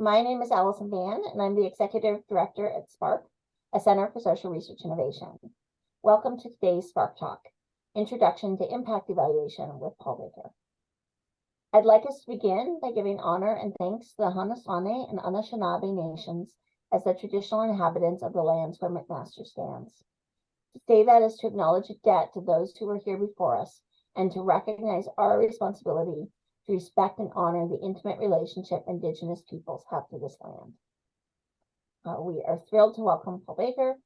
My name is Allison Van, and I'm the Executive Director at SPARC, a Center for Social Research Innovation. Welcome to today's SPARC Talk, Introduction to Impact Evaluation with Paul Baker. I'd like us to begin by giving honor and thanks to the Haudenosaunee and Anishinaabe nations as the traditional inhabitants of the lands where McMaster stands. To say that is to acknowledge a debt to those who were here before us and to recognize our responsibility to respect and honor the intimate relationship Indigenous peoples have to this land. We are thrilled to welcome Paul Baker,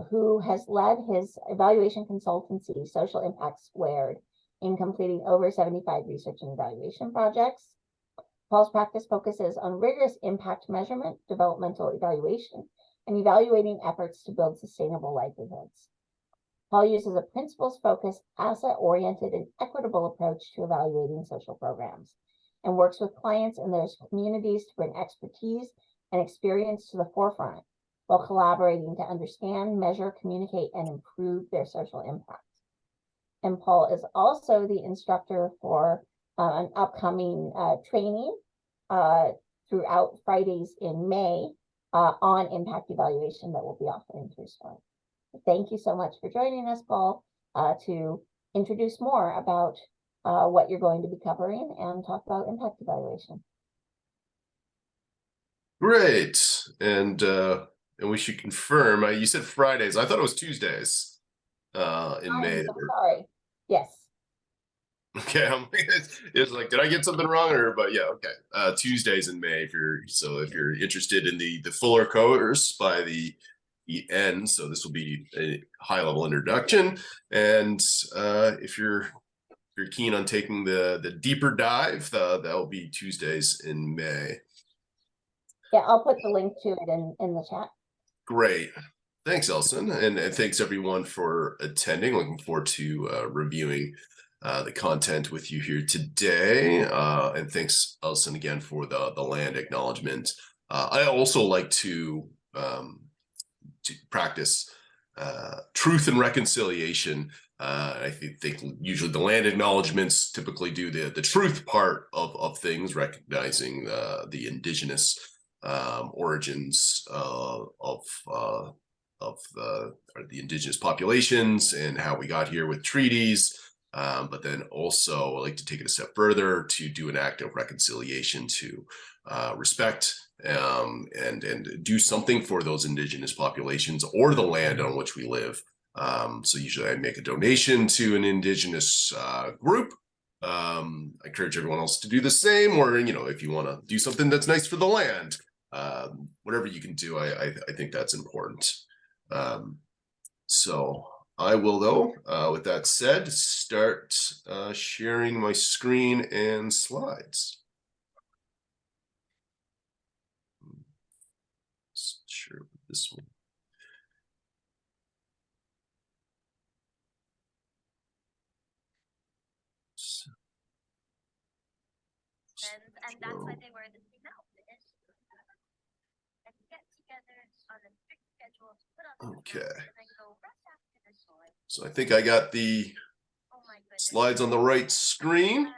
who has led his evaluation consultancy, Social Impact Squared, in completing over 75 research and evaluation projects. Paul's practice focuses on rigorous impact measurement, developmental evaluation, and evaluating efforts to build sustainable livelihoods. Paul uses a principles-focused, asset-oriented, and equitable approach to evaluating social programs and works with clients in their communities to bring expertise and experience to the forefront while collaborating to understand, measure, communicate, and improve their social impact. And Paul is also the instructor for an upcoming training throughout Fridays in May on impact evaluation that we'll be offering through SPARC. Thank you so much for joining us, Paul, to introduce more about what you're going to be covering and talk about impact evaluation. Great, and we should confirm. You said Fridays. I thought it was Tuesdays in May. So sorry. Yes. Okay, it's like, did I get something wrong? But yeah, okay. Tuesdays in May. If you're interested in the fuller course by the end, so this will be a high-level introduction, and if you're keen on taking the deeper dive, that will be Tuesdays in May. Yeah, I'll put the link to it in the chat. Great. Thanks, Elson, and thanks everyone for attending. Looking forward to reviewing the content with you here today, and thanks, Elson, again for the land acknowledgement. I also like to practice truth and reconciliation. I think usually the land acknowledgements typically do the truth part of things, recognizing the Indigenous origins of the Indigenous populations and how we got here with treaties. But then also I like to take it a step further to do an act of reconciliation to respect and do something for those Indigenous populations or the land on which we live. So usually I make a donation to an Indigenous group. I encourage everyone else to do the same, or if you want to do something that's nice for the land, whatever you can do, I think that's important. So I will, though, with that said, start sharing my screen and slides. Sure, this one. And that's why they wear the same outfit and get together on a strict schedule to put on the Okay. and then go right after the slide. So I think I got the slides on the right screen.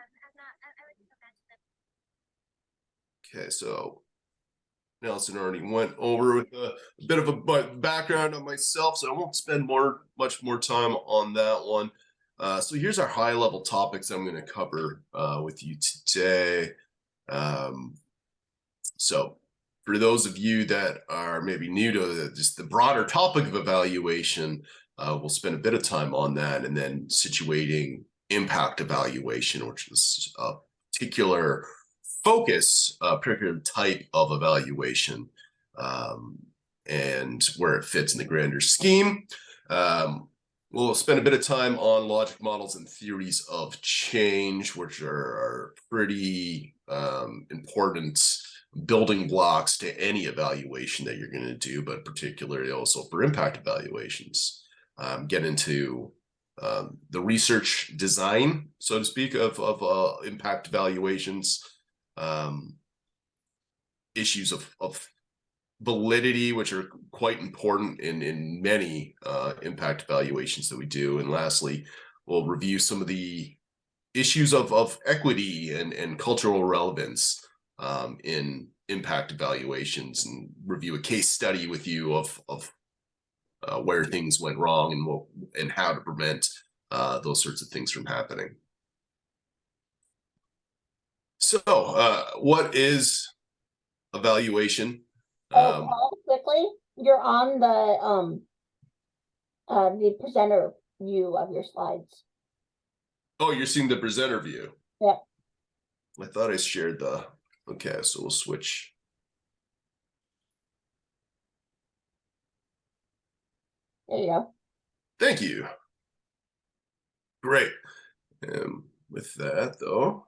Okay, so Nelson already went over with a bit of a background on myself, so I won't spend much more time on that one. So here's our high-level topics I'm going to cover with you today. So for those of you that are maybe new to just the broader topic of evaluation, we'll spend a bit of time on that, and then situating impact evaluation, which is a particular focus, a particular type of evaluation, and where it fits in the grander scheme. We'll spend a bit of time on logic models and theories of change, which are pretty important building blocks to any evaluation that you're going to do, but particularly also for impact evaluations. Get into the research design, so to speak, of impact evaluations, issues of validity, which are quite important in many impact evaluations that we do. And lastly, we'll review some of the issues of equity and cultural relevance in impact evaluations and review a case study with you of where things went wrong and how to prevent those sorts of things from happening. So, what is evaluation? Paul, quickly, you're on the presenter view of your slides. Oh, you're seeing the presenter view. Yeah. I thought I shared the. Okay, so we'll switch. There you go. Thank you. Great. With that, though,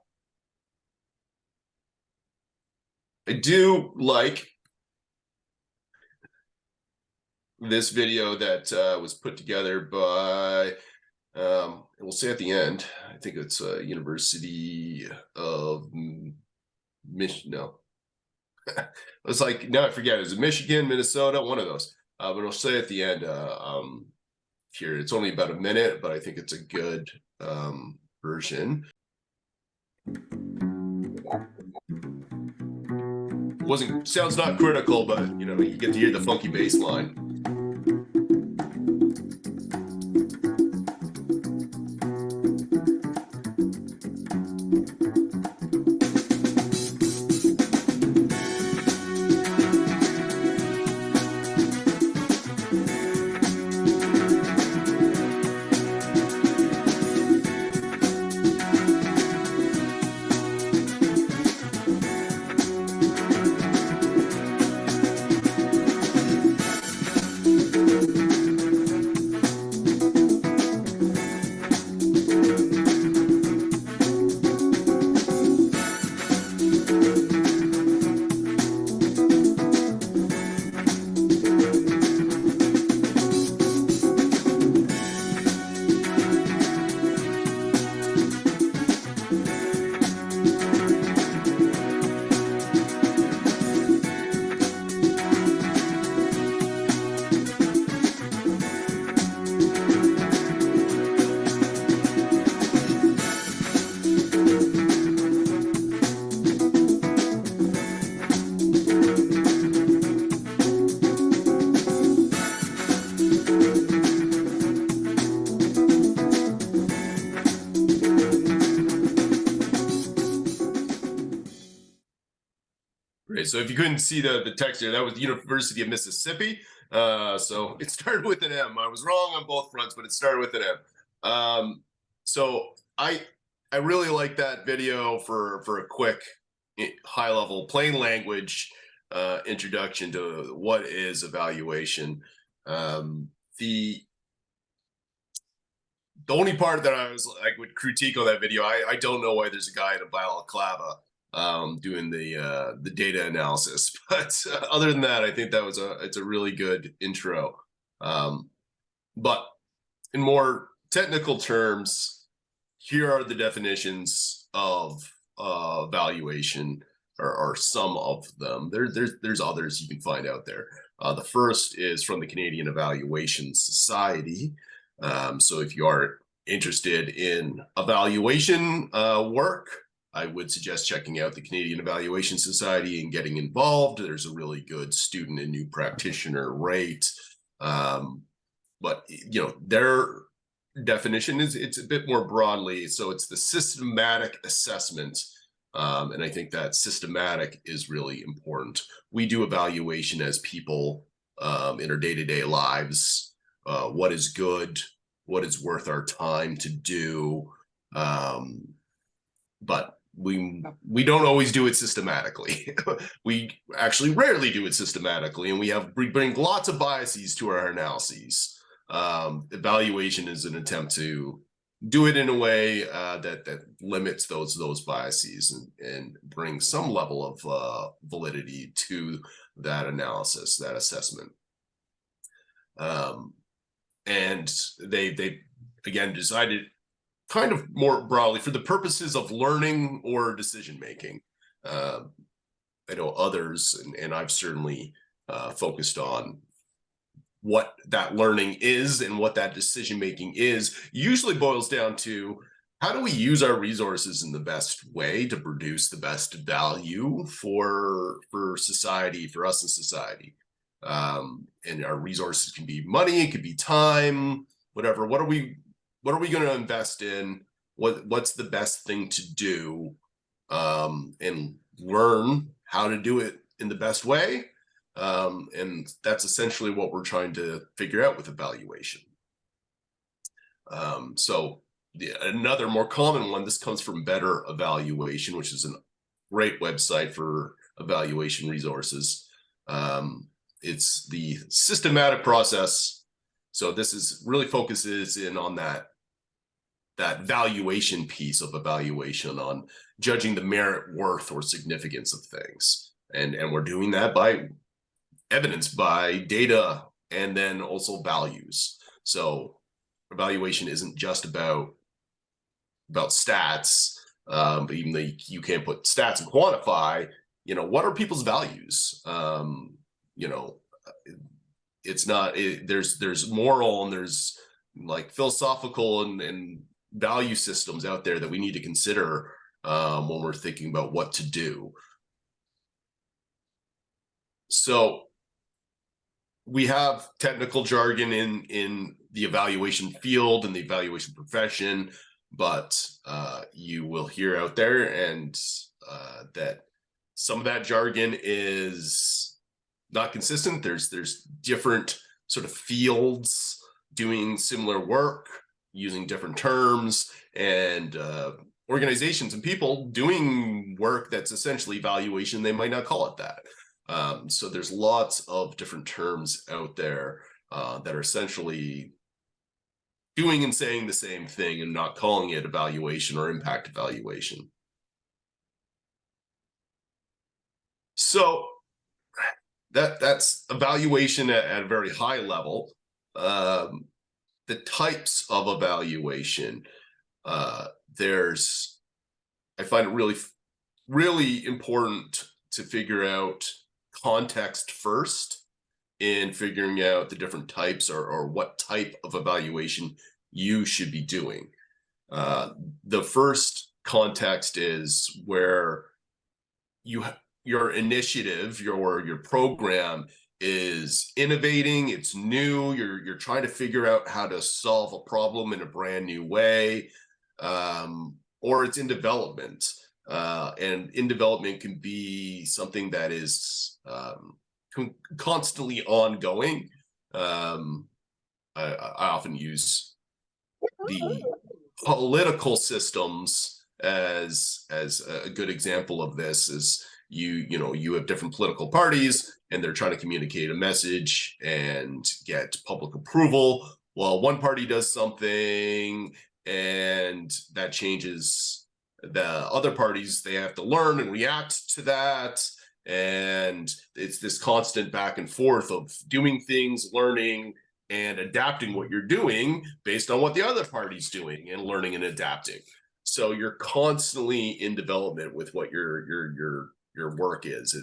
I do like this video that was put together by, we'll say at the end, I think it's University of Michigan. No, it's like, now I forget. Is it Michigan, Minnesota? One of those. But I'll say at the end here, it's only about a minute, but I think it's a good version. Sounds not critical, but you know, you get to hear the funky bass line. Great. So if you couldn't see the text here, that was the University of Mississippi. So it started with an M. I was wrong on both fronts, but it started with an M. So I really like that video for a quick, high level, plain language introduction to what is evaluation. The only part that I would critique on that video, I don't know why there's a guy in a balaclava doing the data analysis, but other than that, I think that was it's a really good intro. But in more technical terms, here are the definitions of evaluation, or some of them. There's others you can find out there. The first is from the Canadian Evaluation Society. So if you are interested in evaluation work, I would suggest checking out the Canadian Evaluation Society and getting involved. There's a really good student and new practitioner rate. But you know, their definition is, it's a bit more broadly. So it's the systematic assessment. And I think that systematic is really important. We do evaluation as people in our day-to-day lives. What is good, what is worth our time to do. But we don't always do it systematically. We actually rarely do it systematically, and we bring lots of biases to our analyses. Evaluation is an attempt to do it in a way that limits those biases and brings some level of validity to that analysis, that assessment. And they again decided, kind of more broadly, for the purposes of learning or decision making. I know others, and I've certainly focused on what that learning is and what that decision making is. Usually boils down to how do we use our resources in the best way to produce the best value for society, for us in society? And our resources can be money, it could be time, whatever. What are we going to invest in? What's the best thing to do? And learn how to do it in the best way. And that's essentially what we're trying to figure out with evaluation. Another more common one, this comes from Better Evaluation, which is a great website for evaluation resources. It's the systematic process. So this is really focuses in on that valuation piece of evaluation, on judging the merit, worth, or significance of things. And we're doing that by evidence, by data, and then also values. So evaluation isn't just about stats, but even though you can't put stats and quantify, what are people's values? It's not, there's moral and there's like philosophical and value systems out there that we need to consider when we're thinking about what to do. So we have technical jargon in the evaluation field and the evaluation profession, but you will hear out there and that some of that jargon is not consistent. There's different sort of fields doing similar work, using different terms, and organizations and people doing work that's essentially evaluation. They might not call it that. So there's lots of different terms out there that are essentially doing and saying the same thing and not calling it evaluation or impact evaluation. So that's evaluation at a very high level. The types of evaluation, I find it really important to figure out context first in figuring out the different types or what type of evaluation you should be doing. The first context is where your initiative, your program is innovating, it's new, you're trying to figure out how to solve a problem in a brand new way, or it's in development. And in development can be something that is constantly ongoing. I often use the political systems as a good example of this. Is you have different political parties and they're trying to communicate a message and get public approval. Well, one party does something and that changes the other parties. They have to learn and react to that. And it's this constant back and forth of doing things, learning, and adapting what you're doing based on what the other party's doing, and learning and adapting. So you're constantly in development with what your work is.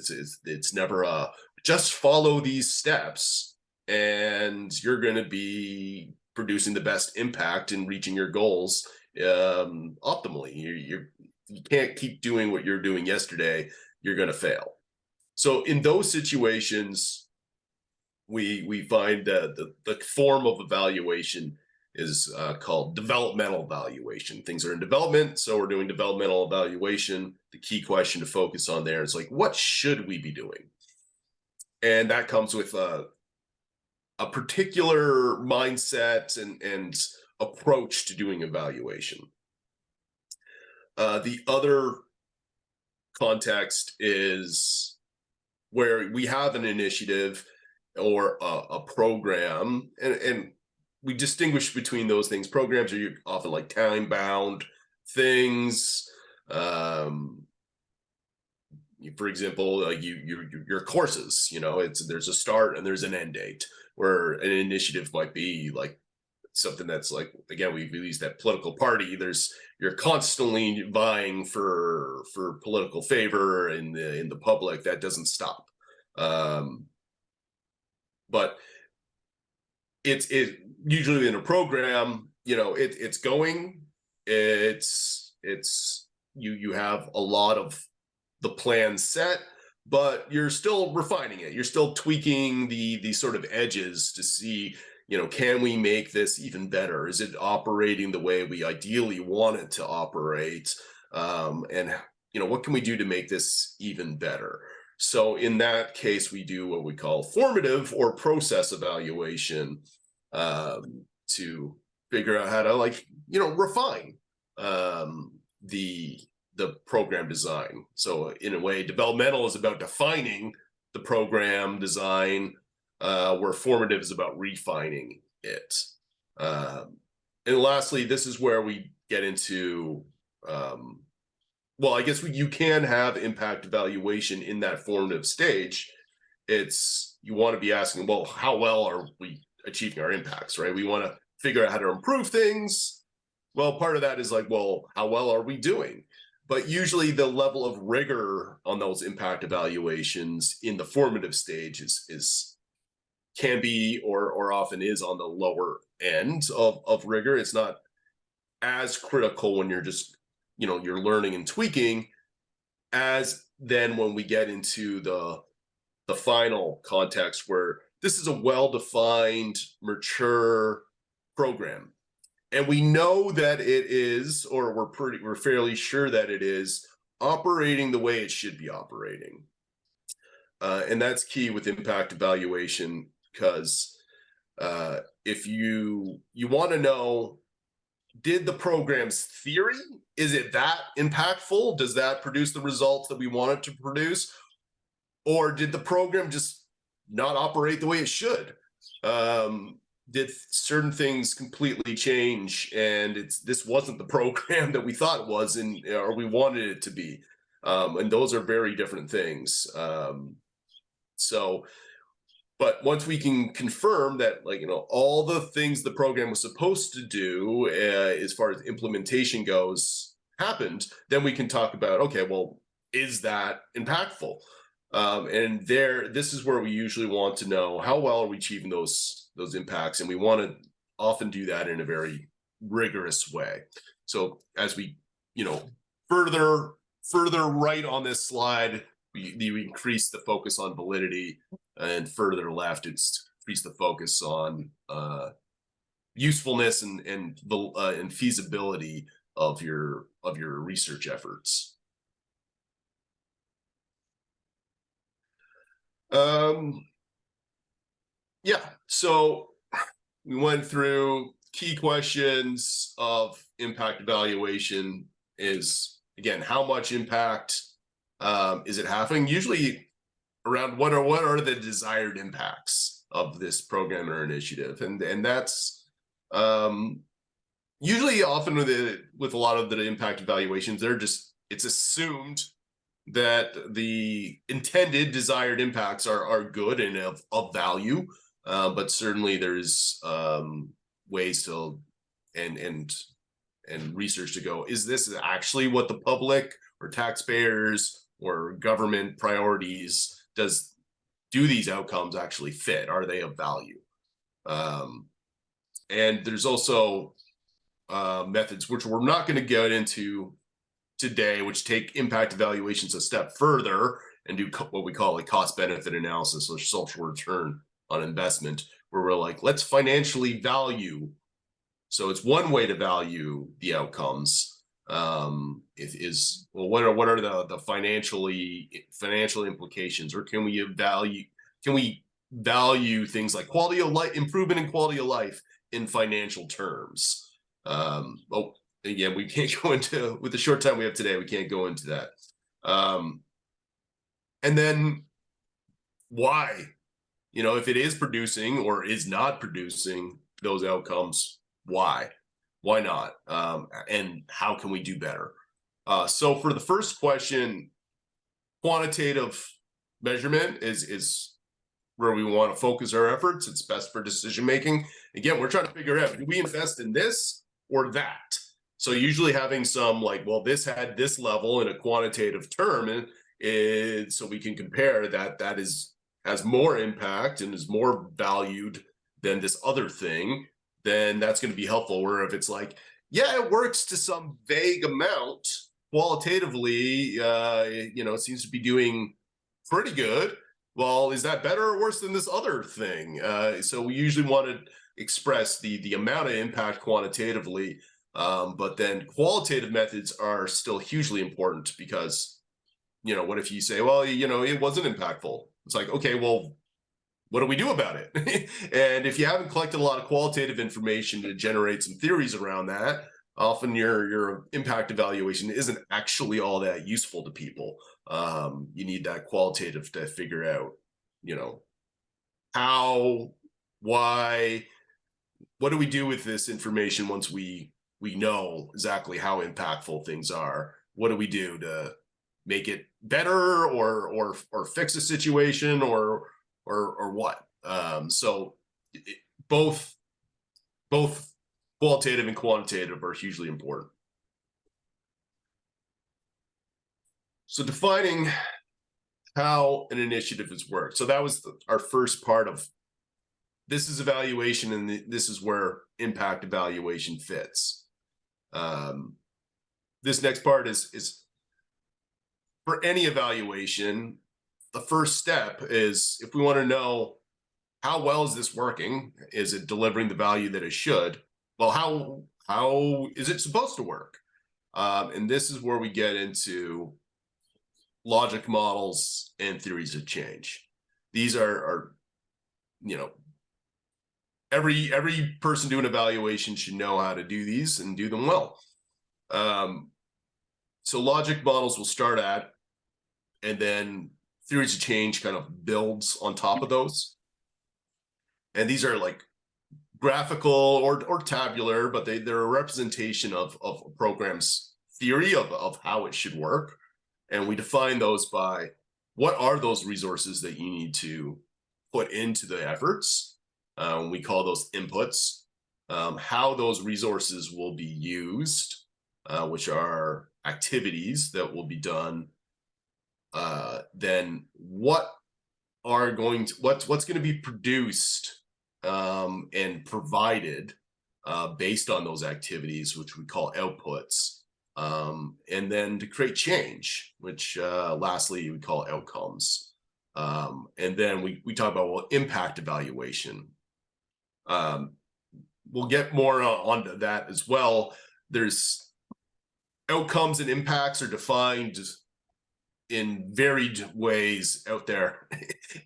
It's never just follow these steps and you're going to be producing the best impact and reaching your goals optimally. You can't keep doing what you're doing yesterday. You're going to fail. So in those situations, we find that the form of evaluation is called developmental evaluation. Things are in development, so we're doing developmental evaluation. The key question to focus on there is like, what should we be doing? And that comes with a particular mindset and approach to doing evaluation. The other context is where we have an initiative or a program, and we distinguish between those things. Programs are often like time-bound things. For example, like your courses, there's a start and there's an end date, where an initiative might be like something that's like, again, we've used that political party. You're constantly vying for political favor in the public. That doesn't stop. But it's usually in a program, it's going, you have a lot of the plan set, but you're still refining it. You're still tweaking the sort of edges to see, can we make this even better? Is it operating the way we ideally want it to operate? And what can we do to make this even better? So in that case, we do what we call formative or process evaluation, to figure out how to refine the program design. So in a way, developmental is about defining the program design, where formative is about refining it. And lastly, this is where we get into, well, I guess you can have impact evaluation in that formative stage. You want to be asking, well, how well are we achieving our impacts, right? We want to figure out how to improve things. Well, part of that is well, how well are we doing? But usually the level of rigor on those impact evaluations in the formative stage can be or often is on the lower end of rigor. It's not as critical when you're just, you're learning and tweaking, as then when we get into the final context where this is a well-defined, mature program. And we know that it is, or we're fairly sure that it is operating the way it should be operating. And that's key with impact evaluation, because if you want to know, did the program's theory, is it that impactful? Does that produce the results that we want it to produce? Or did the program just not operate the way it should? Did certain things completely change, and this wasn't the program that we thought it was, or we wanted it to be? And those are very different things. But once we can confirm that, all the things the program was supposed to do, as far as implementation goes, happened, then we can talk about, okay, well, is that impactful? And this is where we usually want to know, how well are we achieving those impacts? And we want to often do that in a very rigorous way. So as we, further right on this slide, we increase the focus on validity, and further left, it's increase the focus on usefulness and feasibility of your research efforts. Yeah, so we went through key questions of impact evaluation. Is, again, how much impact is it having? Usually around what are the desired impacts of this program or initiative, and that's usually often with a lot of the impact evaluations, it's assumed that the intended desired impacts are good and of value, but certainly there's ways to and research to go, is this actually what the public or taxpayers or government priorities, do these outcomes actually fit? Are they of value? And there's also methods, which we're not going to get into today, which take impact evaluations a step further and do what we call a cost benefit analysis, or social return on investment, where we're let's financially value. So it's one way to value the outcomes. What are the financial implications, or can we value things like quality of life, improvement in quality of life in financial terms? Again, we can't go into, with the short time we have today, we can't go into that. And then why, if it is producing or is not producing those outcomes, why not? And how can we do better? So for the first question, quantitative measurement is where we want to focus our efforts. It's best for decision making. Again, we're trying to figure out, do we invest in this or that? So usually having some well, this had this level in a quantitative term, so we can compare that has more impact and is more valued than this other thing, then that's going to be helpful. Where if it's yeah, it works to some vague amount. Qualitatively, it seems to be doing pretty good. Well, is that better or worse than this other thing? So we usually want to express the amount of impact quantitatively, but then qualitative methods are still hugely important because, what if you say, well, it wasn't impactful? It's like, okay, well, what do we do about it? And if you haven't collected a lot of qualitative information to generate some theories around that, often your impact evaluation isn't actually all that useful to people. You need that qualitative to figure out, how, why, what do we do with this information once we know exactly how impactful things are? What do we do to make it better or fix a situation or what? So both both qualitative and quantitative are hugely important. So defining how an initiative has worked. So that was our first part of this is evaluation, and this is where impact evaluation fits. This next part is for any evaluation. The first step is if we want to know how well is this working, is it delivering the value that it should? Well, how is it supposed to work? And this is where we get into logic models and theories of change. These are every person doing evaluation should know how to do these and do them well. So logic models will start at, and then theories of change kind of builds on top of those. And these are like graphical or tabular, but they're a representation of a program's theory of how it should work. And we define those by what are those resources that you need to put into the efforts. We call those inputs. How those resources will be used, which are activities that will be done. Then what's going to be produced and provided based on those activities, which we call outputs. And then to create change, which lastly we call outcomes. And then we talk about impact evaluation. We'll get more onto that as well. There's outcomes and impacts are defined in varied ways out there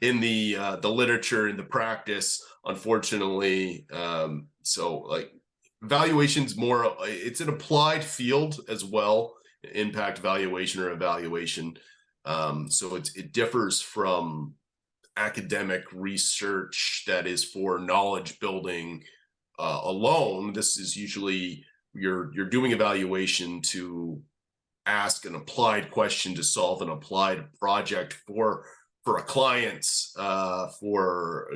in the literature and the practice, unfortunately. So like evaluation's more, it's an applied field as well, impact evaluation or evaluation. So it differs from academic research that is for knowledge building alone. This is usually you're doing evaluation to ask an applied question to solve an applied project for a client, for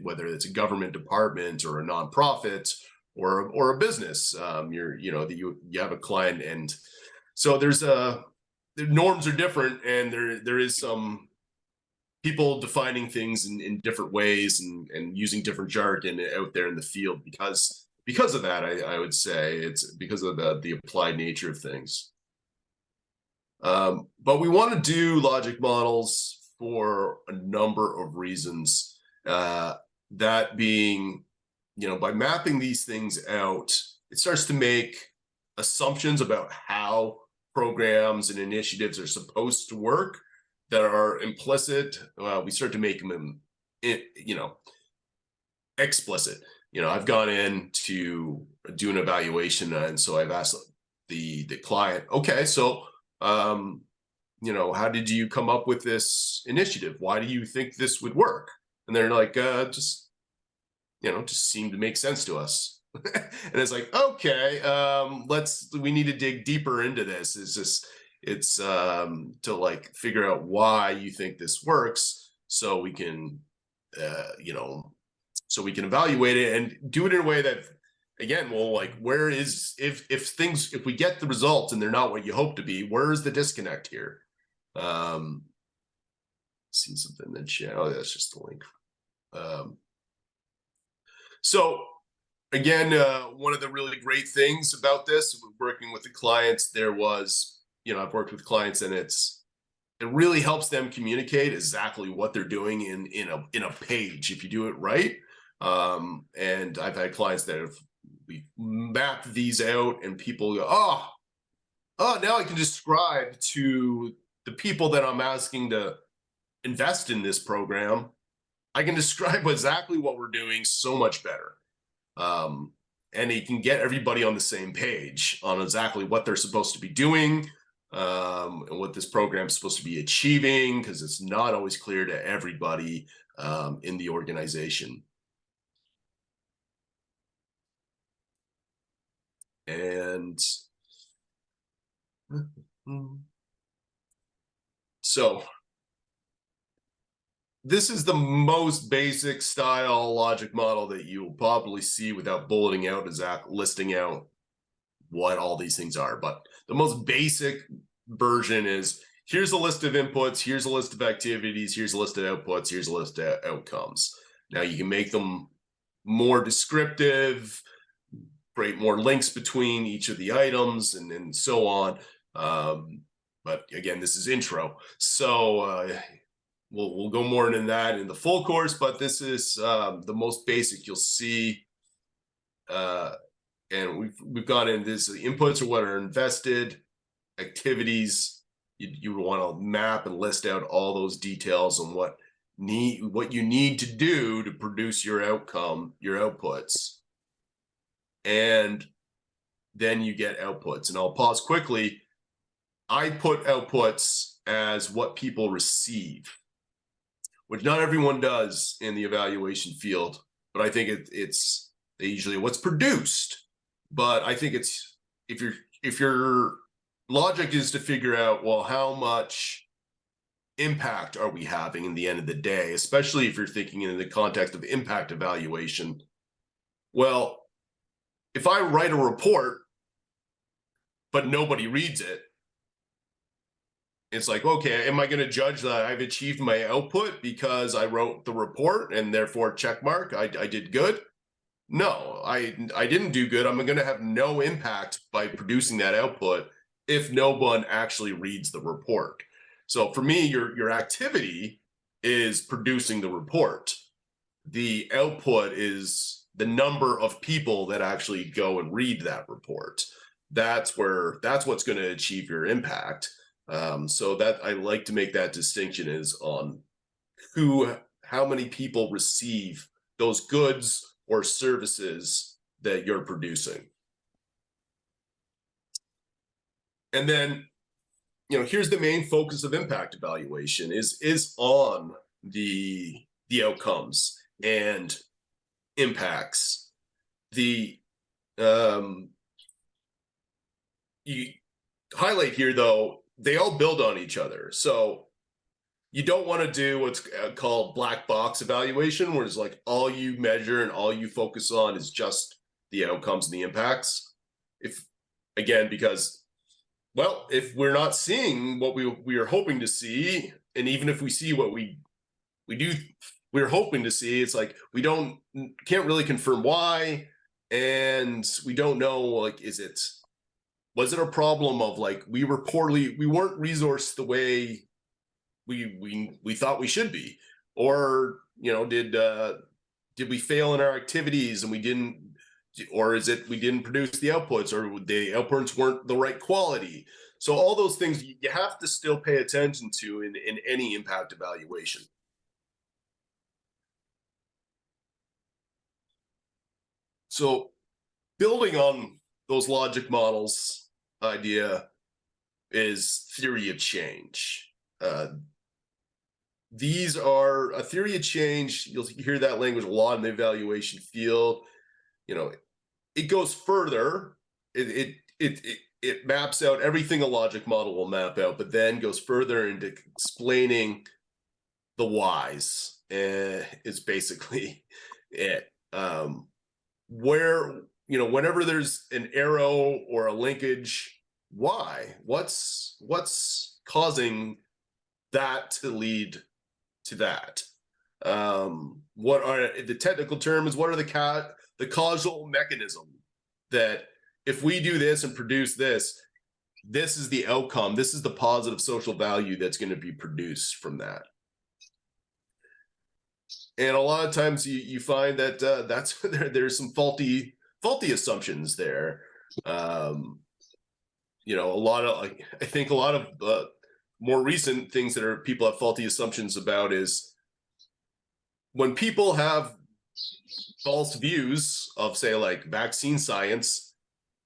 whether it's a government department or a nonprofit or a business. You have a client, and so the norms are different, and there is some people defining things in different ways and using different jargon out there in the field because of that. I would say it's because of the applied nature of things. But we want to do logic models for a number of reasons. That being, by mapping these things out, it starts to make assumptions about how programs and initiatives are supposed to work that are implicit. We start to make them, explicit. I've gone in to do an evaluation, and so I've asked the client, okay, so how did you come up with this initiative? Why do you think this would work? And they're like, just seemed to make sense to us. And it's like, okay, we need to dig deeper into this. It's to like figure out why you think this works, so we can evaluate it and do it in a way that, again, well, like, where is, if we get the results and they're not what you hope to be, where is the disconnect here? See something in the chat. Oh, that's just the link. So again, one of the really great things about this, working with the clients, there was, I've worked with clients and it really helps them communicate exactly what they're doing in a page if you do it right. And I've had clients that we mapped these out and people go, oh, now I can describe to the people that I'm asking to invest in this program. I can describe exactly what we're doing so much better. And you can get everybody on the same page on exactly what they're supposed to be doing, and what this program is supposed to be achieving, because it's not always clear to everybody in the organization. And so this is the most basic style logic model that you'll probably see without bulleting out, listing out what all these things are. But the most basic version is, here's a list of inputs, here's a list of activities, here's a list of outputs, here's a list of outcomes. Now you can make them more descriptive, create more links between each of the items, and so on. But again, this is intro. So we'll go more into that in the full course, but this is the most basic you'll see. And we've gone into this. The inputs are what are invested, activities. You want to map and list out all those details on what you need to do to produce your outcome, your outputs. And then you get outputs. And I'll pause quickly. I put outputs as what people receive, which not everyone does in the evaluation field, but I think it's they usually what's produced. But I think it's if your logic is to figure out, well, how much impact are we having in the end of the day, especially if you're thinking in the context of impact evaluation. Well, if I write a report, but nobody reads it, it's like, okay, am I going to judge that I've achieved my output because I wrote the report and therefore check mark, I did good? No, I didn't do good. I'm going to have no impact by producing that output if no one actually reads the report. So for me, your activity is producing the report. The output is the number of people that actually go and read that report. That's what's going to achieve your impact. So that I like to make that distinction is on how many people receive those goods or services that you're producing. And then, here's the main focus of impact evaluation is on the outcomes and impacts. You highlight here, though, they all build on each other. So you don't want to do what's called black box evaluation, where it's like all you measure and all you focus on is just the outcomes and the impacts. Because if we're not seeing what we are hoping to see, and even if we see what we're hoping to see, it's like we can't really confirm why, and we don't know, like, was it a problem of like we weren't resourced the way we thought we should be, or did we fail in our activities and we didn't, or is it we didn't produce the outputs, or the outputs weren't the right quality? So all those things you have to still pay attention to in any impact evaluation. So building on those logic models idea is theory of change. These are a theory of change. You'll hear that language a lot in the evaluation field. It goes further. It maps out everything a logic model will map out, but then goes further into explaining the whys. It's basically it. Whenever there's an arrow or a linkage, why? What's causing that to lead to that? What are the technical terms? What are the causal mechanism that if we do this and produce this, this is the outcome. This is the positive social value that's going to be produced from that. And a lot of times you find that that's there's some faulty assumptions there. You know, I think a lot of more recent things that people have faulty assumptions about is when people have false views of, say, like vaccine science,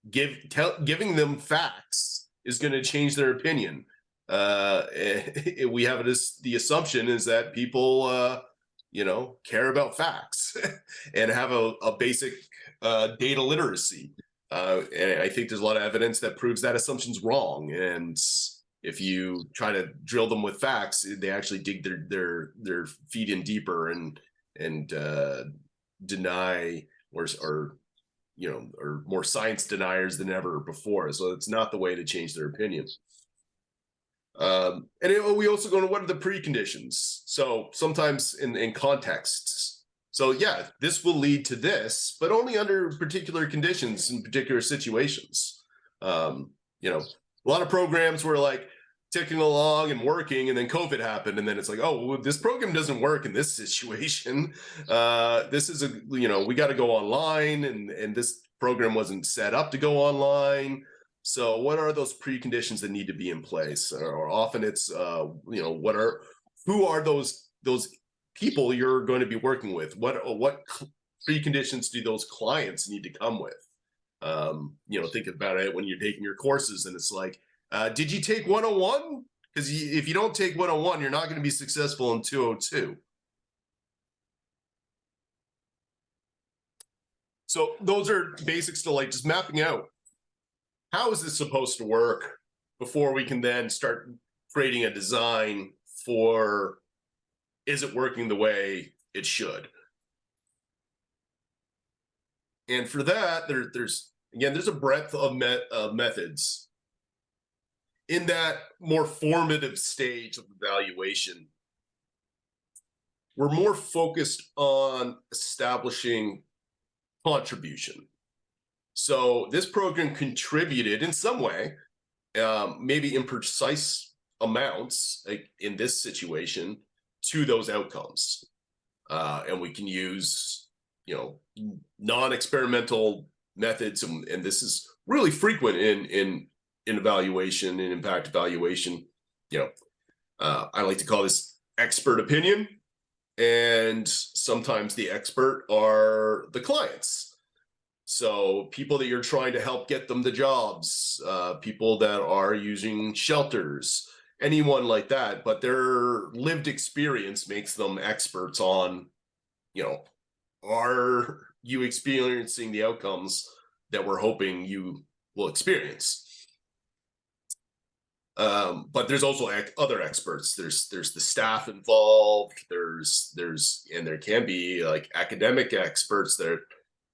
giving them facts is going to change their opinion. We have the assumption is that people you know, care about facts and have a basic data literacy. And I think there's a lot of evidence that proves that assumption's wrong. And if you try to drill them with facts, they actually dig their feet in deeper and deny or you know, or more science deniers than ever before. So it's not the way to change their opinion. We also go to what are the preconditions. So sometimes in contexts. So yeah, this will lead to this, but only under particular conditions in particular situations. You know, a lot of programs were like ticking along and working, and then COVID happened, and then it's like, oh, well, this program doesn't work in this situation. This is you know, we got to go online, and this program wasn't set up to go online. So what are those preconditions that need to be in place? Or often it's, you know, who are those people you're going to be working with? What preconditions do those clients need to come with? You know, think about it when you're taking your courses, and it's like, did you take 101? Because if you don't take 101, you're not going to be successful in 202. So those are basics to like just mapping out. How is this supposed to work before we can then start creating a design for, is it working the way it should? And for that, there's a breadth of methods. In that more formative stage of evaluation, we're more focused on establishing contribution. So this program contributed in some way, maybe in precise amounts, like in this situation, to those outcomes. And we can use, you know, non-experimental methods, and this is really frequent in evaluation and impact evaluation. You know, I like to call this expert opinion, and sometimes the expert are the clients. So people that you're trying to help get them the jobs, people that are using shelters, anyone like that, but their lived experience makes them experts on, you know, are you experiencing the outcomes that we're hoping you will experience? But there's also other experts. There's the staff involved. And there can be like academic experts that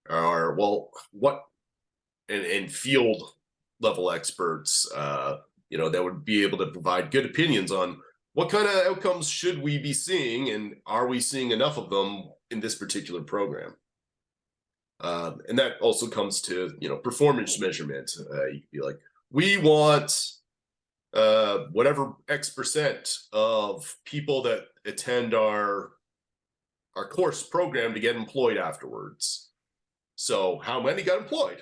are, well, and field level experts, you know, that would be able to provide good opinions on what kind of outcomes should we be seeing, and are we seeing enough of them in this particular program? And that also comes to, you know, performance measurement. You could be like, we want whatever X% of people that attend our course program to get employed afterwards. So how many got employed?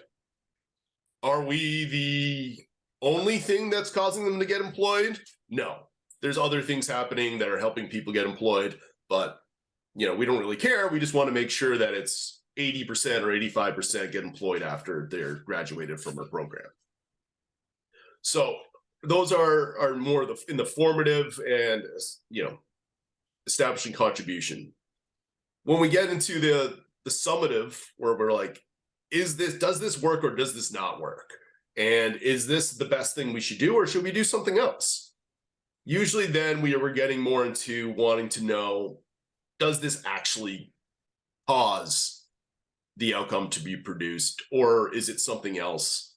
Are we the only thing that's causing them to get employed? No, there's other things happening that are helping people get employed, but you know, we don't really care. We just want to make sure that it's 80% or 85% get employed after they're graduated from our program. So those are more in the formative and, you know, establishing contribution. When we get into the summative, where we're like, does this work or does this not work? And is this the best thing we should do, or should we do something else? Usually then we're getting more into wanting to know, does this actually cause the outcome to be produced, or is it something else?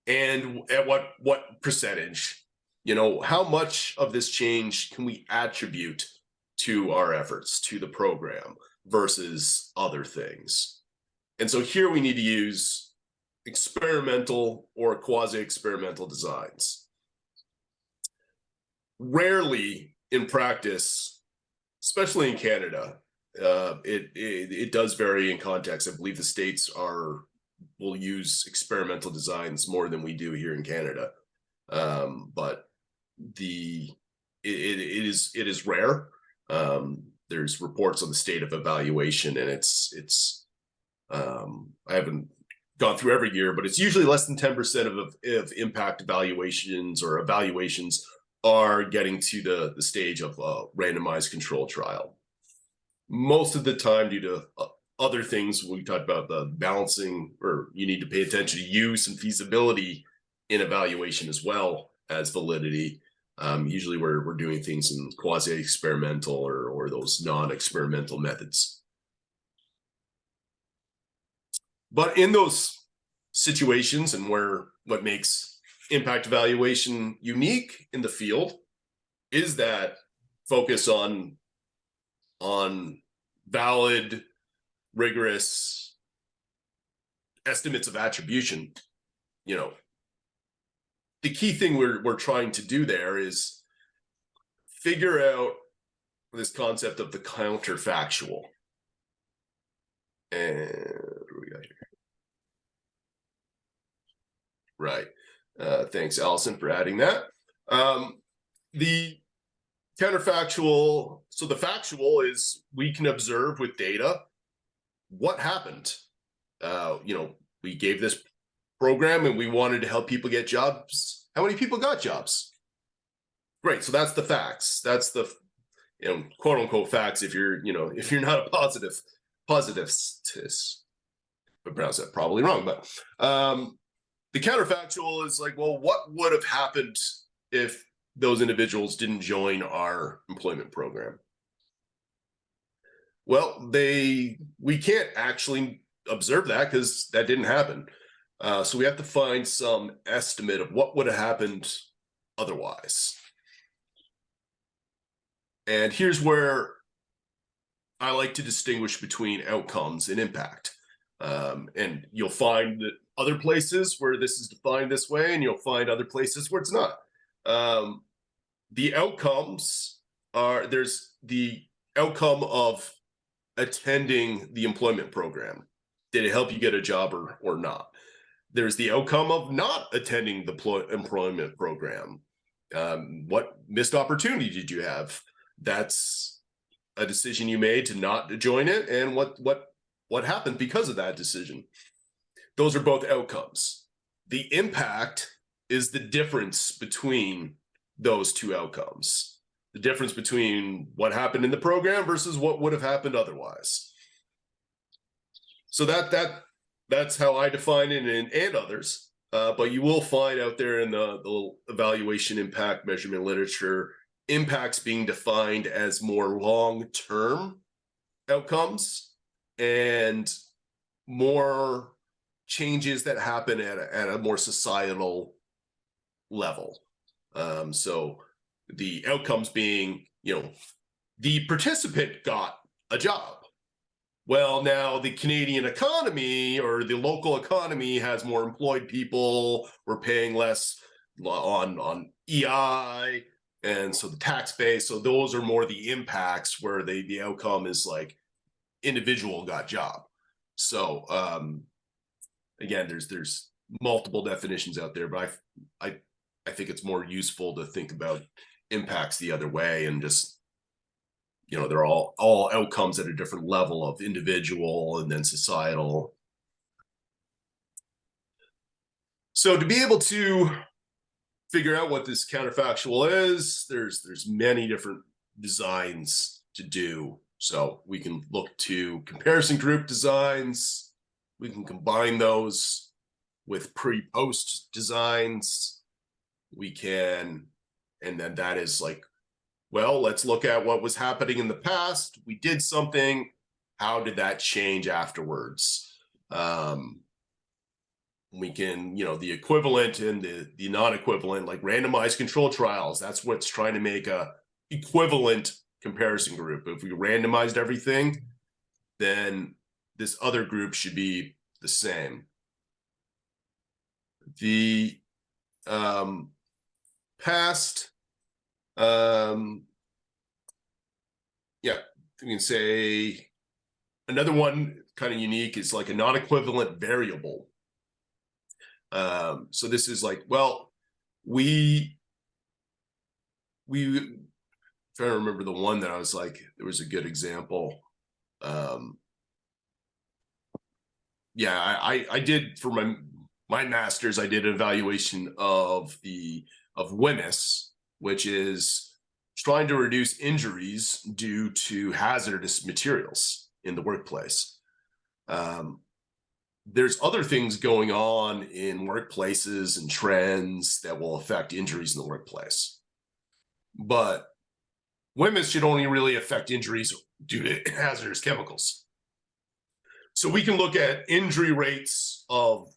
And at what percentage? You know, how much of this change can we attribute to our efforts, to the program versus other things. And so here we need to use experimental or quasi-experimental designs. Rarely in practice, especially in Canada, it does vary in context. I believe the states will use experimental designs more than we do here in Canada. But it is rare. There's reports on the state of evaluation, and I haven't gone through every year, but it's usually less than 10% of impact evaluations or evaluations are getting to the stage of a randomized control trial. Most of the time, due to other things, we talked about the balancing, or you need to pay attention to use and feasibility in evaluation as well as validity. Usually we're doing things in quasi-experimental or those non-experimental methods. But in those situations, and what makes impact evaluation unique in the field is that focus on valid, rigorous estimates of attribution. The key thing we're trying to do there is figure out this concept of the counterfactual. And what do we got here? Right. Thanks, Allison, for adding that. The counterfactual, so the factual is we can observe with data what happened. We gave this program and we wanted to help people get jobs. How many people got jobs? Great. So that's the facts. That's the quote unquote facts. If you're not a positivist, I pronounced that probably wrong, but the counterfactual is like, well, what would have happened if those individuals didn't join our employment program? Well, we can't actually observe that because that didn't happen. So we have to find some estimate of what would have happened otherwise. And here's where I like to distinguish between outcomes and impact. And you'll find that other places where this is defined this way, and you'll find other places where it's not. The outcomes there's the outcome of attending the employment program. Did it help you get a job or not? There's the outcome of not attending the employment program. What missed opportunity did you have? That's a decision you made to not join it, and what happened because of that decision. Those are both outcomes. The impact is the difference between those two outcomes. The difference between what happened in the program versus what would have happened otherwise. So that's how I define it, and others. But you will find out there in the evaluation impact measurement literature, impacts being defined as more long-term outcomes and more changes that happen at a more societal level. So the outcomes being, the participant got a job. Well, now the Canadian economy or the local economy has more employed people. We're paying less on EI, and so the tax base. So those are more the impacts where the outcome is like individual got job. So again, there's multiple definitions out there, but I think it's more useful to think about impacts the other way, and just they're all outcomes at a different level of individual and then societal. So to be able to figure out what this counterfactual is, there's many different designs to do. So we can look to comparison group designs. We can combine those with pre-post designs. We can, and then that is like, well, let's look at what was happening in the past. We did something. How did that change afterwards? We can, the equivalent and the non-equivalent, like randomized control trials. That's what's trying to make a equivalent comparison group. If we randomized everything, then this other group should be the same. The past, yeah, we can say another one kind of unique is like a non-equivalent variable. So this is like, well, we trying to remember the one that I was like, there was a good example. Yeah, I did for my master's, I did an evaluation of WHMIS, which is trying to reduce injuries due to hazardous materials in the workplace. There's other things going on in workplaces and trends that will affect injuries in the workplace. But WHMIS should only really affect injuries due to hazardous chemicals. So we can look at injury rates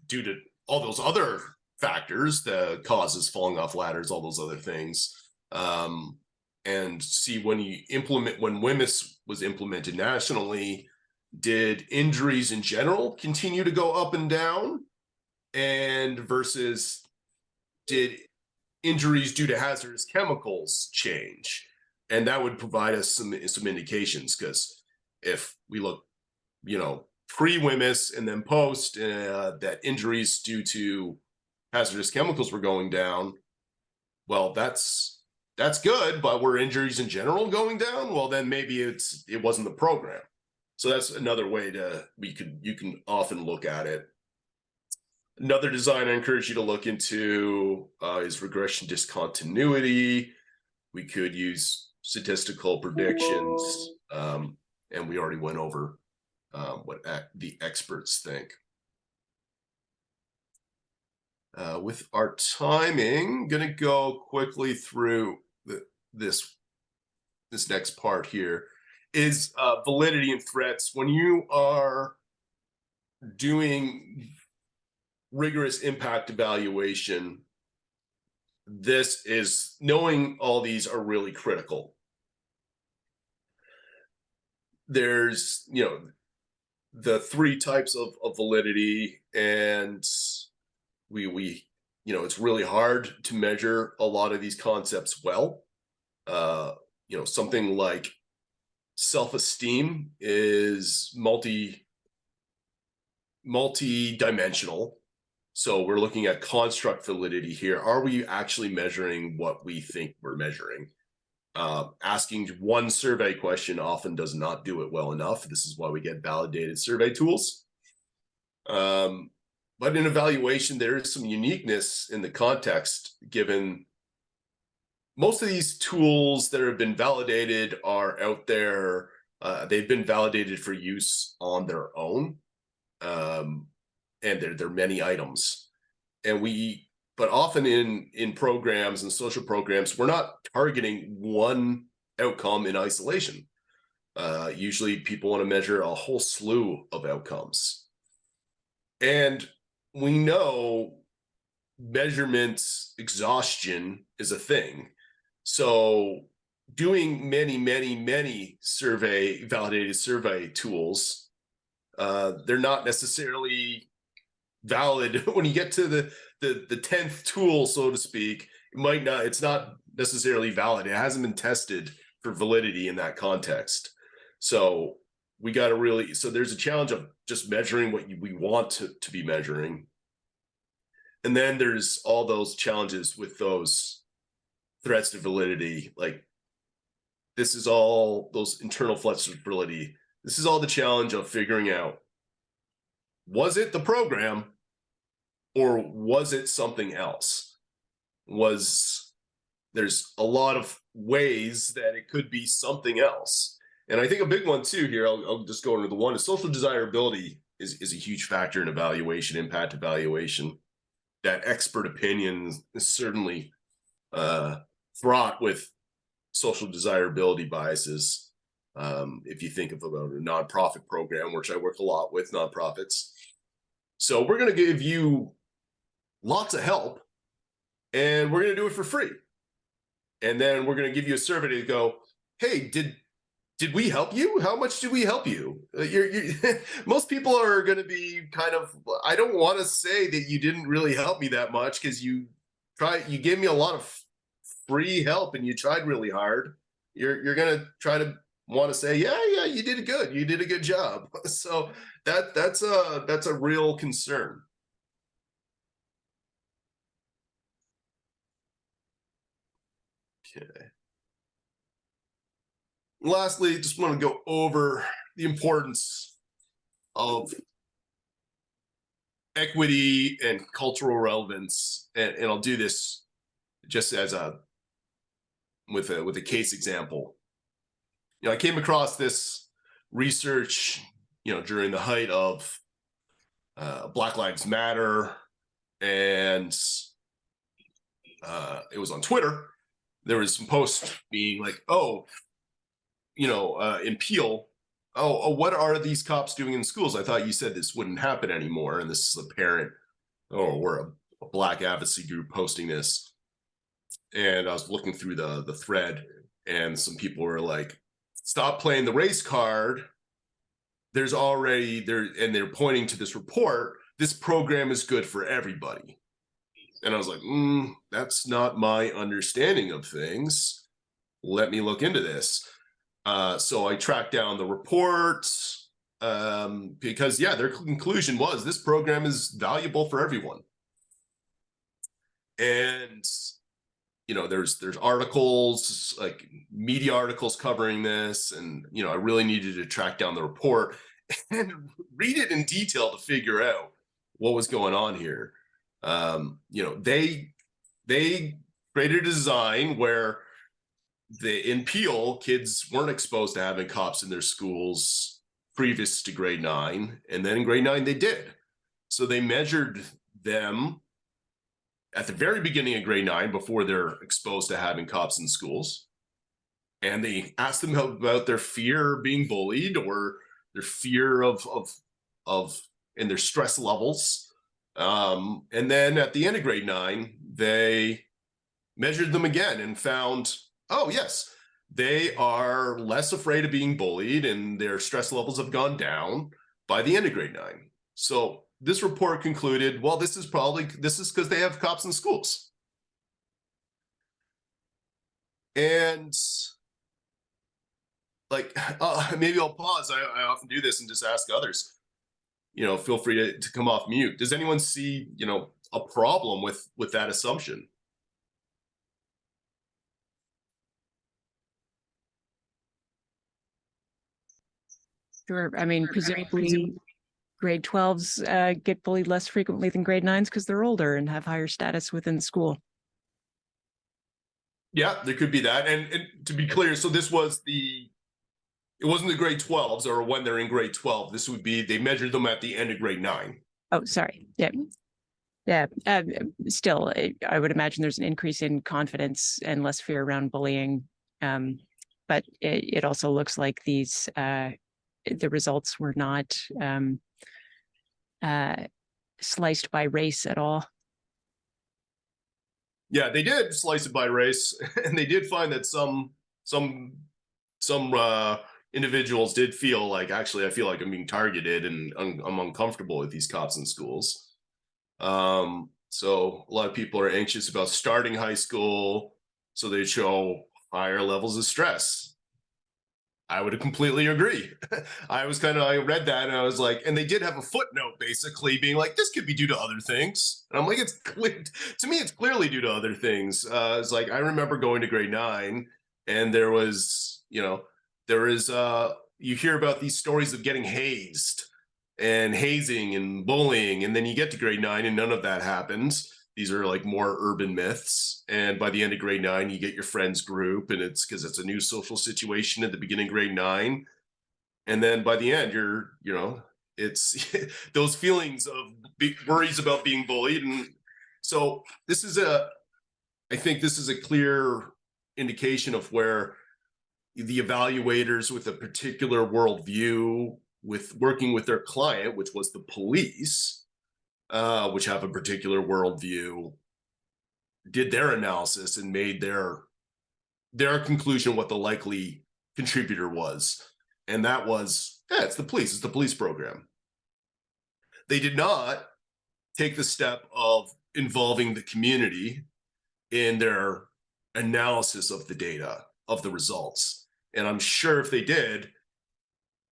due to all those other factors, the causes, falling off ladders, all those other things, and see when WHMIS was implemented nationally, did injuries in general continue to go up and down, and versus did injuries due to hazardous chemicals change? And that would provide us some indications, because if we look, pre-WHMIS and then post, that injuries due to hazardous chemicals were going down, well, that's good, but were injuries in general going down? Well, then maybe it wasn't the program. So that's another way you can often look at it. Another design I encourage you to look into is regression discontinuity. We could use statistical predictions, and we already went over what the experts think. With our timing, going to go quickly through this next part here is validity and threats. When you are doing rigorous impact evaluation, this is knowing all these are really critical. There's, the three types of validity, and we it's really hard to measure a lot of these concepts well. Something like self-esteem is multi-dimensional. So we're looking at construct validity here. Are we actually measuring what we think we're measuring? Asking one survey question often does not do it well enough. This is why we get validated survey tools. But in evaluation, there is some uniqueness in the context, given most of these tools that have been validated are out there. They've been validated for use on their own. And there are many items. But often in programs and social programs, we're not targeting one outcome in isolation. Usually people want to measure a whole slew of outcomes. And we know measurement exhaustion is a thing. So doing many validated survey tools, they're not necessarily valid. When you get to the 10th tool, so to speak, it's not necessarily valid. It hasn't been tested for validity in that context. So we got to so there's a challenge of just measuring what we want to be measuring. And then there's all those challenges with those threats to validity. Like, this is all those internal flexibility. This is all the challenge of figuring out, was it the program or was it something else? There's a lot of ways that it could be something else. And I think a big one too here, I'll just go into the one, is social desirability is a huge factor in evaluation, impact evaluation. That expert opinion is certainly fraught with social desirability biases. If you think of a nonprofit program, which I work a lot with nonprofits. So we're going to give you lots of help, and we're going to do it for free. And then we're going to give you a survey to go, hey, did we help you? How much did we help you? You're most people are going to be kind of, I don't want to say that you didn't really help me that much because you gave me a lot of free help and you tried really hard. You're going to try to want to say, yeah, you did good. You did a good job. So that's a real concern. Okay. Lastly, just want to go over the importance of equity and cultural relevance, and I'll do this just as with a case example. I came across this research, during the height of Black Lives Matter, and it was on Twitter. There was some posts being like, "Oh, in Peel, what are these cops doing in schools? I thought you said this wouldn't happen anymore." And this is a parent, or a Black advocacy group posting this. And I was looking through the thread, and some people were like, "Stop playing the race card. There's already there," and they're pointing to this report. "This program is good for everybody." And I was like, that's not my understanding of things. Let me look into this. So I tracked down the reports, because their conclusion was this program is valuable for everyone. And there's articles, like media articles covering this, and I really needed to track down the report and read it in detail to figure out what was going on here. They created a design where in Peel, kids weren't exposed to having cops in their schools previous to grade 9, and then in grade 9 they did. So they measured them at the very beginning of grade 9 before they're exposed to having cops in schools, and they asked them about their fear of being bullied, or their fear of and their stress levels. And then at the end of grade 9, they measured them again and found, oh yes, they are less afraid of being bullied and their stress levels have gone down by the end of grade 9. So this report concluded, well, this is because they have cops in schools. And maybe I'll pause. I often do this and just ask others, feel free to come off mute. Does anyone see, a problem with that assumption? Sure. I mean, presumably grade 12s get bullied less frequently than grade 9s because they're older and have higher status within the school. Yeah, there could be that. And to be clear, so it wasn't the grade 12s or when they're in grade 12. This would be, they measured them at the end of grade 9. Oh, sorry. Yeah. Yeah. Still, I would imagine there's an increase in confidence and less fear around bullying. But it also looks like the results were not sliced by race at all. Yeah, they did slice it by race, and they did find that some individuals did feel like, actually, I feel like I'm being targeted and I'm uncomfortable with these cops in schools. So a lot of people are anxious about starting high school, so they show higher levels of stress. I would completely agree. I read that and I was like, and they did have a footnote basically being like, this could be due to other things. And I'm like, to me, it's clearly due to other things. It's like, I remember going to grade 9 and there was, you hear about these stories of getting hazed and hazing and bullying. And then you get to grade 9 and none of that happens. These are like more urban myths. And by the end of grade 9, you get your friends group, and it's because it's a new social situation at the beginning of grade 9. And then by the end, it's those feelings of worries about being bullied. And so I think this is a clear indication of where the evaluators with a particular worldview, with working with their client, which was the police, which have a particular worldview, did their analysis and made their conclusion what the likely contributor was. And that was, yeah, it's the police program. They did not take the step of involving the community in their analysis of the data, of the results. And I'm sure if they did,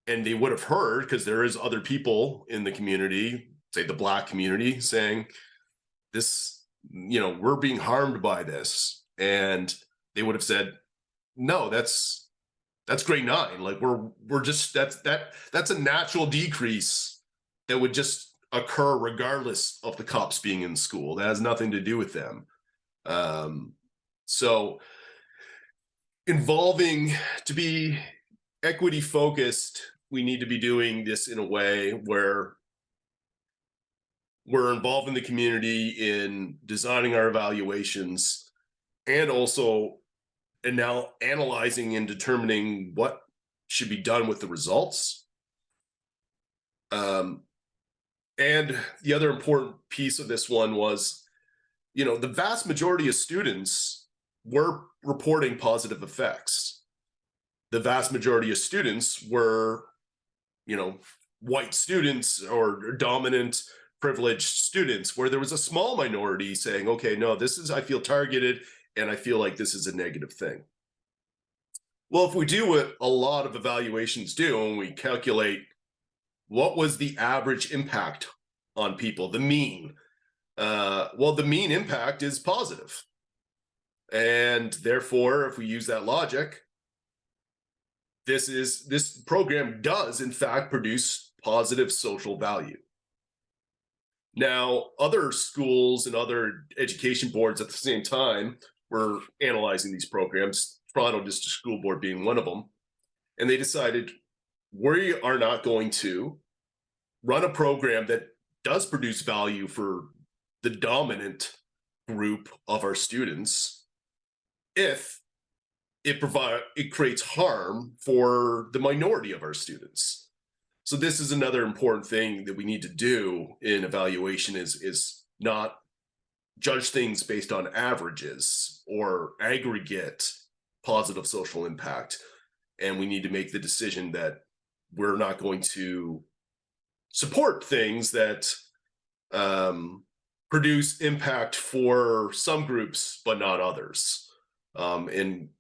and they would have heard, because there is other people in the community, say the Black community, saying this, we're being harmed by this. And they would have said, no, that's grade 9. Like we're just, that's a natural decrease that would just occur regardless of the cops being in school. That has nothing to do with them. So involving, to be equity focused, we need to be doing this in a way where we're involving the community in designing our evaluations and also now analyzing and determining what should be done with the results. And the other important piece of this one was, the vast majority of students were reporting positive effects. The vast majority of students were, white students or dominant privileged students, where there was a small minority saying, okay, no, I feel targeted and I feel like this is a negative thing. Well, if we do what a lot of evaluations do, and we calculate what was the average impact on people, the mean, well, the mean impact is positive. And therefore, if we use that logic, this program does in fact produce positive social value. Now, other schools and other education boards at the same time were analyzing these programs, Toronto District School Board being one of them, and they decided we are not going to run a program that does produce value for the dominant group of our students if it creates harm for the minority of our students. So this is another important thing that we need to do in evaluation is not judge things based on averages or aggregate positive social impact. And we need to make the decision that we're not going to support things that produce impact for some groups, but not others. And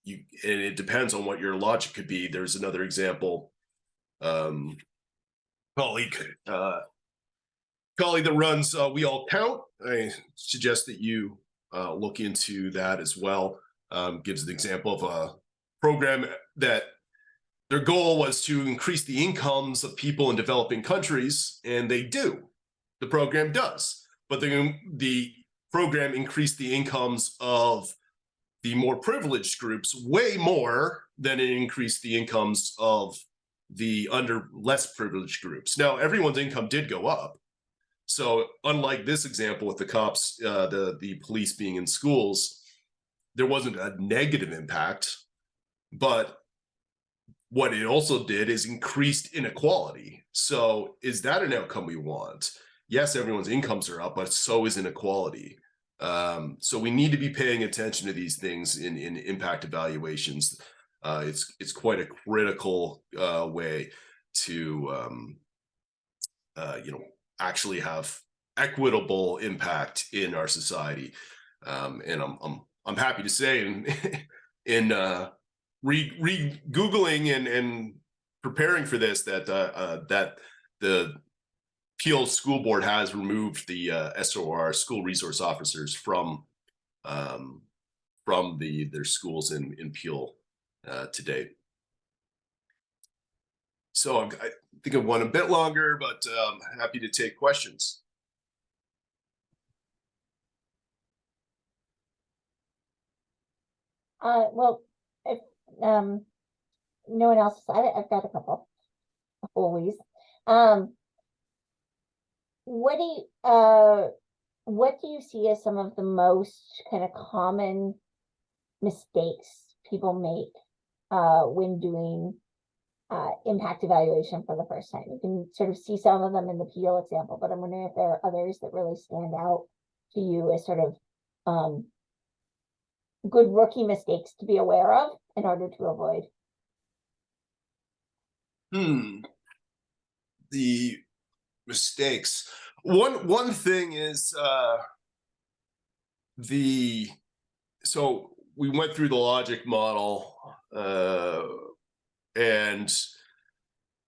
it depends on what your logic could be. There's another example. Colleague that runs We All Count. I suggest that you look into that as well. Gives an example of a program that their goal was to increase the incomes of people in developing countries, and they do. The program does, but the program increased the incomes of the more privileged groups way more than it increased the incomes of the less privileged groups. Now, everyone's income did go up. So unlike this example with the cops, the police being in schools, there wasn't a negative impact, but what it also did is increased inequality. So is that an outcome we want? Yes, everyone's incomes are up, but so is inequality. So we need to be paying attention to these things in impact evaluations. It's quite a critical way to actually have equitable impact in our society. And I'm happy to say in googling and preparing for this that the Peel School Board has removed the SOR, school resource officers, from their schools in Peel today. So I think I went a bit longer, but happy to take questions. Well, if no one else, I've got a couple always. What do you see as some of the most kind of common mistakes people make when doing impact evaluation for the first time? You can sort of see some of them in the Peel example, but I'm wondering if there are others that really stand out to you as sort of good rookie mistakes to be aware of in order to avoid The mistakes. One thing is so we went through the logic model, and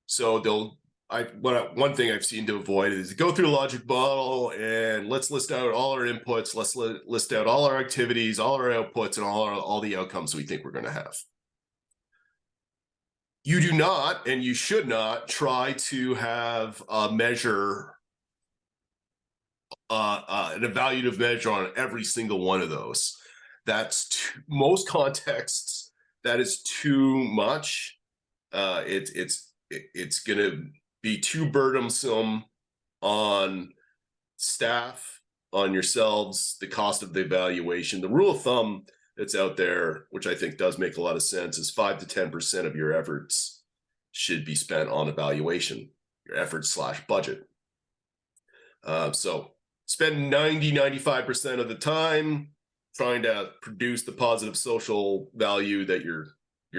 so one thing I've seen to avoid is go through the logic model and let's list out all our inputs, let's list out all our activities, all our outputs, and all the outcomes we think we're going to have. You do not, and you should not, try to have a measure, an evaluative measure on every single one of those. That's most contexts. That is too much. It's going to be too burdensome on staff, on yourselves, the cost of the evaluation. The rule of thumb that's out there, which I think does make a lot of sense, is 5 to 10% of your efforts should be spent on evaluation, your efforts / budget. So spend 95% of the time trying to produce the positive social value that you're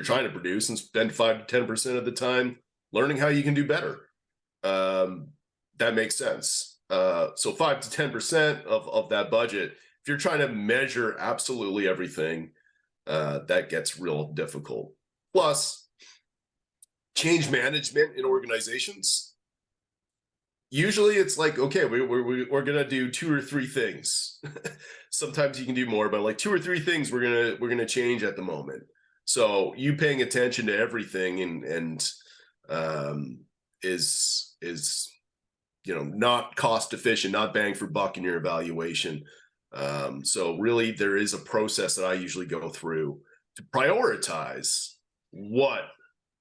trying to produce, and spend 5 to 10% of the time learning how you can do better. That makes sense. So 5 to 10% of that budget, if you're trying to measure absolutely everything, that gets real difficult. Plus, change management in organizations. Usually it's like, okay, we're going to do 2 or 3 things. Sometimes you can do more, but like 2 or 3 things we're going to change at the moment. So you paying attention to everything and is not cost efficient, not bang for buck in your evaluation. So really there is a process that I usually go through to prioritize what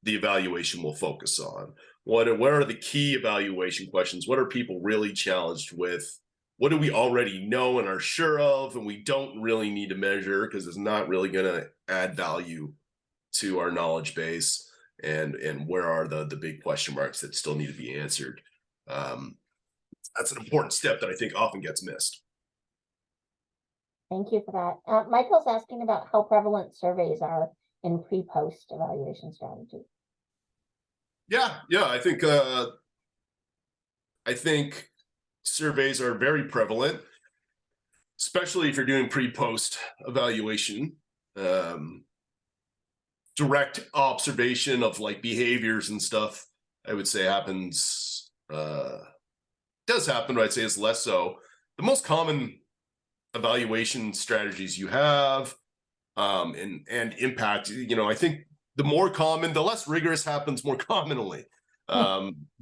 the evaluation will focus on. What are the key evaluation questions? What are people really challenged with? What do we already know and are sure of, and we don't really need to measure because it's not really going to add value to our knowledge base? And where are the big question marks that still need to be answered? That's an important step that I think often gets missed. Thank you for that. Michael's asking about how prevalent surveys are in pre-post evaluation strategy. Yeah, I think surveys are very prevalent, especially if you're doing pre-post evaluation. Direct observation of like behaviors and stuff, I would say happens, does happen, but I'd say it's less so. The most common evaluation strategies you have, and impact, I think the more common, the less rigorous happens more commonly,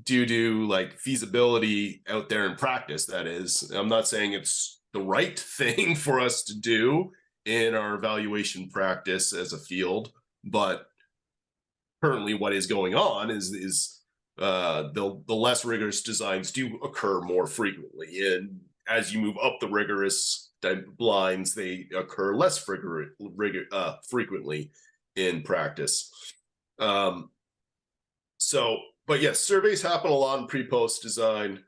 due to like feasibility out there in practice. That is, I'm not saying it's the right thing for us to do in our evaluation practice as a field, but currently what is going on is the less rigorous designs do occur more frequently, and as you move up the rigorous lines, they occur less frequently in practice. But yes, surveys happen a lot in pre-post design,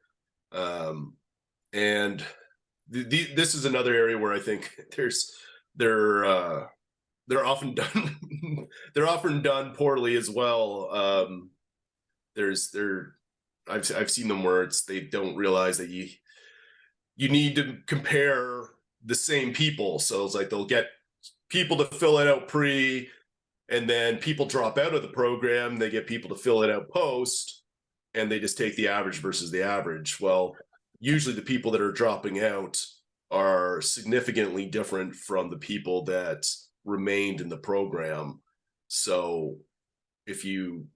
and this is another area where I think they're often done poorly as well. I've seen them where they don't realize that you need to compare the same people. So it's like they'll get people to fill it out pre, and then people drop out of the program. They get people to fill it out post, and they just take the average versus the average. Well, usually the people that are dropping out are significantly different from the people that remained in the program. So if you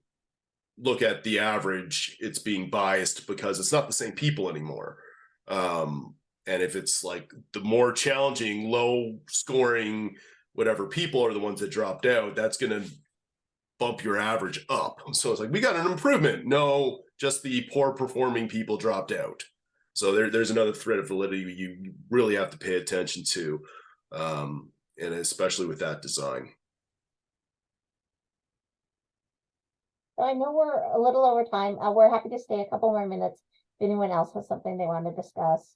look at the average, it's being biased because it's not the same people anymore. And if it's like the more challenging, low scoring, whatever people are the ones that dropped out, that's going to bump your average up. So it's like, we got an improvement. No, just the poor performing people dropped out. So there's another thread of validity you really have to pay attention to, and especially with that design. I know we're a little over time. We're happy to stay a couple more minutes if anyone else has something they want to discuss.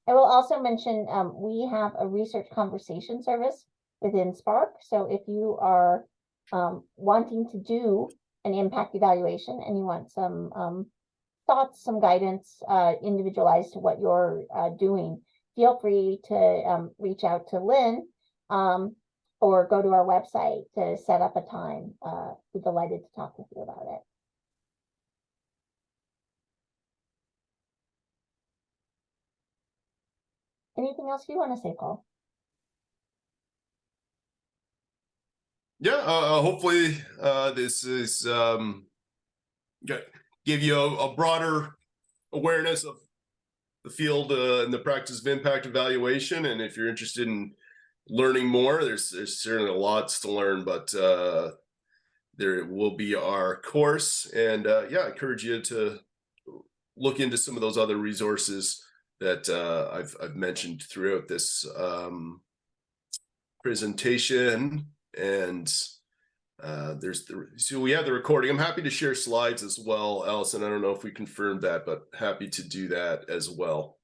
I will also mention we have a research conversation service within Spark. So if you are wanting to do an impact evaluation and you want some thoughts, some guidance, individualized to what you're doing, feel free to reach out to Lynn or go to our website to set up a time. We're delighted to talk with you about it. Anything else you want to say, Paul? Yeah, hopefully this is give you a broader awareness of the field and the practice of impact evaluation. And if you're interested in learning more, there's certainly lots to learn, but there will be our course. And yeah, I encourage you to look into some of those other resources that I've mentioned throughout this presentation. And so we have the recording. I'm happy to share slides as well, Allison. I don't know if we confirmed that, but happy to do that as well.